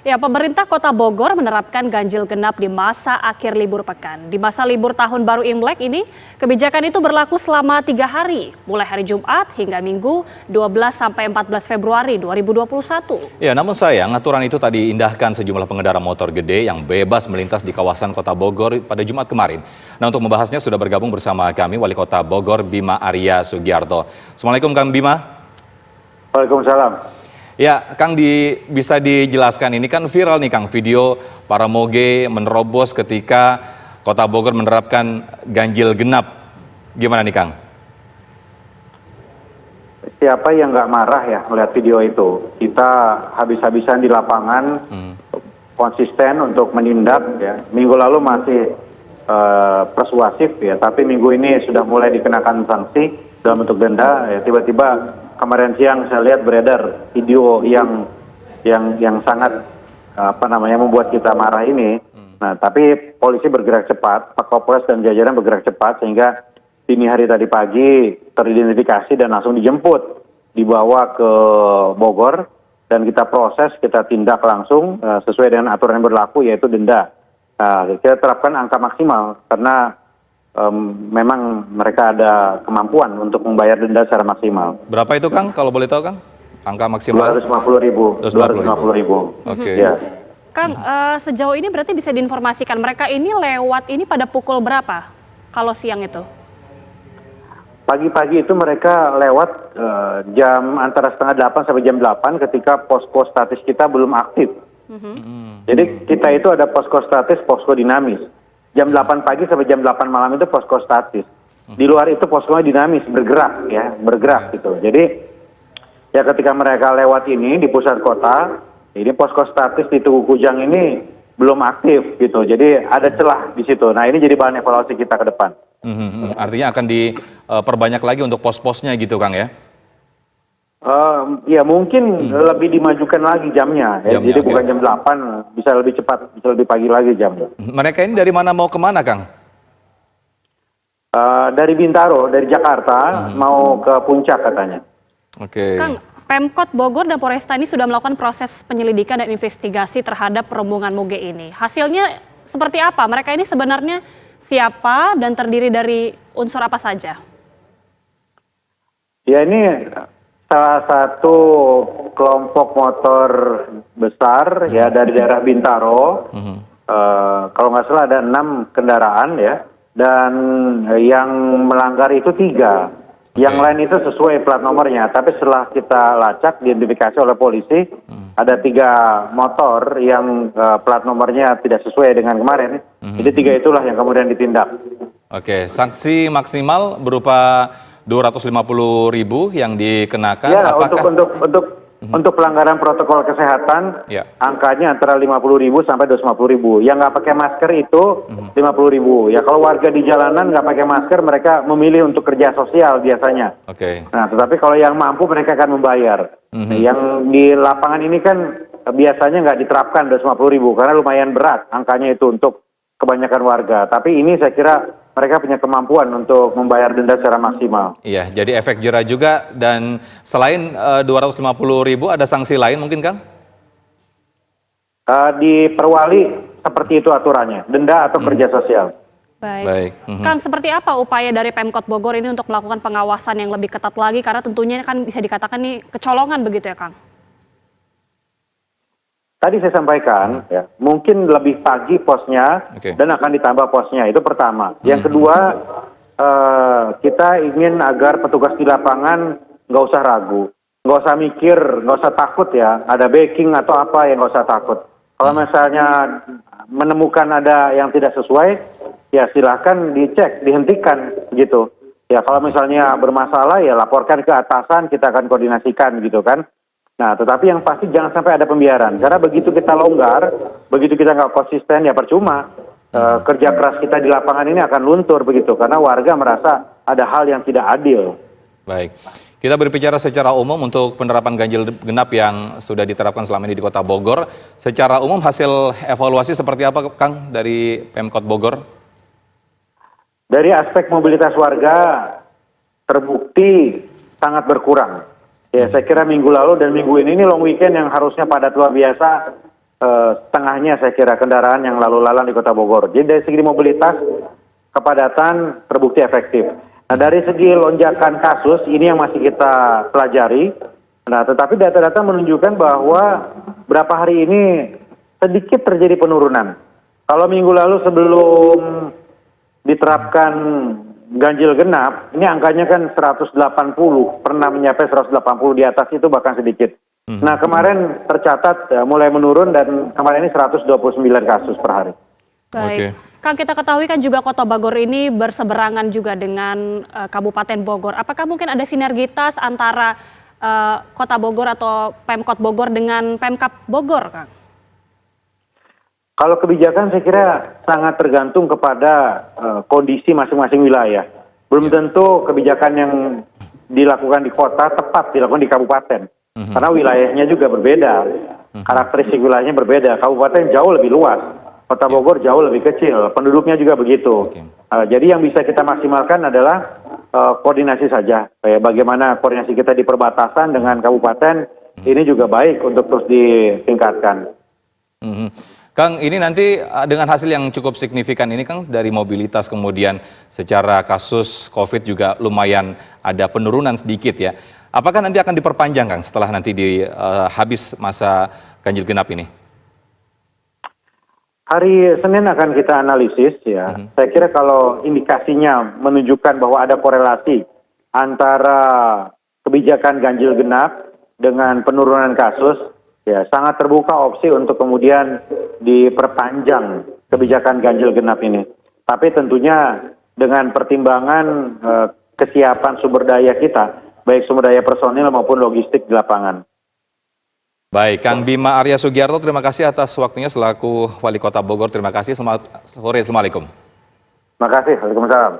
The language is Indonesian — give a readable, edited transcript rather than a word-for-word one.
Ya, pemerintah Kota Bogor menerapkan ganjil genap di masa akhir libur pekan. Di masa libur Tahun Baru Imlek ini, kebijakan itu berlaku selama 3 hari, mulai hari Jumat hingga Minggu 12 sampai 14 Februari 2021. Ya, namun sayang aturan itu tadi diindahkan sejumlah pengendara motor gede yang bebas melintas di kawasan Kota Bogor pada Jumat kemarin. Nah, untuk membahasnya sudah bergabung bersama kami Wali Kota Bogor Bima Arya Sugiarto. Assalamualaikum Kang Bima. Waalaikumsalam. Ya, Kang, bisa dijelaskan, ini kan viral nih Kang, video para moge menerobos ketika Kota Bogor menerapkan ganjil genap. Gimana nih Kang? Siapa yang nggak marah ya melihat video itu? Kita habis-habisan di lapangan, konsisten untuk menindak ya. Minggu lalu masih persuasif ya, tapi minggu ini sudah mulai dikenakan sanksi dalam bentuk denda. Ya, tiba-tiba kemarin siang saya lihat beredar video yang sangat membuat kita marah ini. Nah, tapi polisi bergerak cepat, Pak Kapolres dan jajaran bergerak cepat sehingga dini hari tadi pagi teridentifikasi dan langsung dijemput, dibawa ke Bogor dan kita proses, kita tindak langsung sesuai dengan aturan yang berlaku yaitu denda. Kita terapkan angka maksimal karena memang mereka ada kemampuan untuk membayar denda secara maksimal. Berapa itu Kang, kalau boleh tahu Kang? Angka maksimal? 250.000. 250.000. Oke. Ya. Kang, sejauh ini berarti bisa diinformasikan mereka ini lewat ini pada pukul berapa kalau siang itu? Pagi-pagi itu mereka lewat jam antara setengah 8 sampai jam 8 ketika posko statis kita belum aktif. Jadi kita itu ada posko statis, posko dinamis. Jam 8 pagi sampai jam 8 malam itu posko statis. Di luar itu poskonya dinamis, bergerak gitu. Jadi ya ketika mereka lewat ini di pusat kota, ini posko statis di Tugu Kujang ini belum aktif gitu. Jadi ada celah di situ. Nah, ini jadi bahan evaluasi kita ke depan. Artinya akan diperbanyak lagi untuk pos-posnya gitu Kang ya? Ya mungkin lebih dimajukan lagi jamnya. Ya. Jadi bukan jam 8, bisa lebih cepat, bisa lebih pagi lagi jamnya. Mereka ini dari mana mau kemana Kang? Dari Bintaro, dari Jakarta mau ke Puncak katanya. Oke. Kang, Pemkot Bogor dan Polresta ini sudah melakukan proses penyelidikan dan investigasi terhadap rombongan moge ini. Hasilnya seperti apa? Mereka ini sebenarnya siapa dan terdiri dari unsur apa saja? Ya, ini salah satu kelompok motor besar ya dari daerah Bintaro. Kalau nggak salah ada 6 kendaraan ya, dan yang melanggar itu 3. Yang lain itu sesuai plat nomornya, tapi setelah kita lacak diidentifikasi oleh polisi, ada 3 motor yang plat nomornya tidak sesuai dengan kemarin. Jadi 3 itulah yang kemudian ditindak. Oke, sanksi maksimal berupa 250.000 yang dikenakan. Ya, apakah untuk pelanggaran protokol kesehatan, ya, angkanya antara 50.000 sampai 250.000. Yang nggak pakai masker itu 50.000. Ya, kalau warga di jalanan nggak pakai masker, mereka memilih untuk kerja sosial biasanya. Oke. Nah, tetapi kalau yang mampu mereka akan membayar. Nah, yang di lapangan ini kan biasanya nggak diterapkan 250.000 karena lumayan berat angkanya itu untuk kebanyakan warga. Tapi ini saya kira mereka punya kemampuan untuk membayar denda secara maksimal. Iya, jadi efek jera juga. Dan selain 250.000 ada sanksi lain mungkin Kang? Di Perwali seperti itu aturannya, denda atau kerja sosial. Baik. Kang, seperti apa upaya dari Pemkot Bogor ini untuk melakukan pengawasan yang lebih ketat lagi? Karena tentunya kan bisa dikatakan nih kecolongan begitu ya Kang? Tadi saya sampaikan, ya, mungkin lebih pagi posnya dan akan ditambah posnya, itu pertama. Yang kedua, kita ingin agar petugas di lapangan nggak usah ragu, nggak usah mikir, nggak usah takut ya, ada backing atau apa yang nggak usah takut. Kalau misalnya menemukan ada yang tidak sesuai, ya silahkan dicek, dihentikan gitu. Ya kalau misalnya bermasalah ya laporkan ke atasan, kita akan koordinasikan gitu kan. Nah, tetapi yang pasti jangan sampai ada pembiaran. Karena begitu kita longgar, begitu kita nggak konsisten, ya percuma. Kerja keras kita di lapangan ini akan luntur begitu. Karena warga merasa ada hal yang tidak adil. Baik. Kita berbicara secara umum untuk penerapan ganjil genap yang sudah diterapkan selama ini di Kota Bogor. Secara umum hasil evaluasi seperti apa Kang dari Pemkot Bogor? Dari aspek mobilitas warga terbukti sangat berkurang. Ya, saya kira minggu lalu dan minggu ini long weekend yang harusnya padat luar biasa, setengahnya saya kira kendaraan yang lalu lalang di Kota Bogor. Jadi dari segi mobilitas, kepadatan terbukti efektif. Nah, dari segi lonjakan kasus, ini yang masih kita pelajari. Nah, tetapi data-data menunjukkan bahwa berapa hari ini sedikit terjadi penurunan. Kalau minggu lalu sebelum diterapkan ganjil genap, ini angkanya kan 180, pernah mencapai 180 di atas itu bahkan sedikit. Nah, kemarin tercatat mulai menurun dan kemarin ini 129 kasus per hari. Baik. Oke. Kang, kita ketahui kan juga Kota Bogor ini berseberangan juga dengan Kabupaten Bogor. Apakah mungkin ada sinergitas antara Kota Bogor atau Pemkot Bogor dengan Pemkap Bogor, Kang? Kalau kebijakan saya kira sangat tergantung kepada kondisi masing-masing wilayah. Belum tentu kebijakan yang dilakukan di kota tepat dilakukan di kabupaten. Karena wilayahnya juga berbeda. Karakteristik wilayahnya berbeda. Kabupaten jauh lebih luas. Kota Bogor jauh lebih kecil. Penduduknya juga begitu. Jadi yang bisa kita maksimalkan adalah koordinasi saja. Bagaimana koordinasi kita di perbatasan dengan kabupaten, ini juga baik untuk terus ditingkatkan. Kang, ini nanti dengan hasil yang cukup signifikan ini, Kang, dari mobilitas kemudian secara kasus COVID juga lumayan ada penurunan sedikit ya. Apakah nanti akan diperpanjang, Kang, setelah nanti habis masa ganjil genap ini? Hari Senin akan kita analisis ya. Saya kira kalau indikasinya menunjukkan bahwa ada korelasi antara kebijakan ganjil genap dengan penurunan kasus, ya sangat terbuka opsi untuk kemudian diperpanjang kebijakan ganjil genap ini. Tapi tentunya dengan pertimbangan kesiapan sumber daya kita, baik sumber daya personil maupun logistik di lapangan. Baik, Kang Bima Arya Sugiarto, terima kasih atas waktunya selaku Wali Kota Bogor. Terima kasih, selamat sore, Assalamualaikum. Terima kasih, Waalaikumsalam.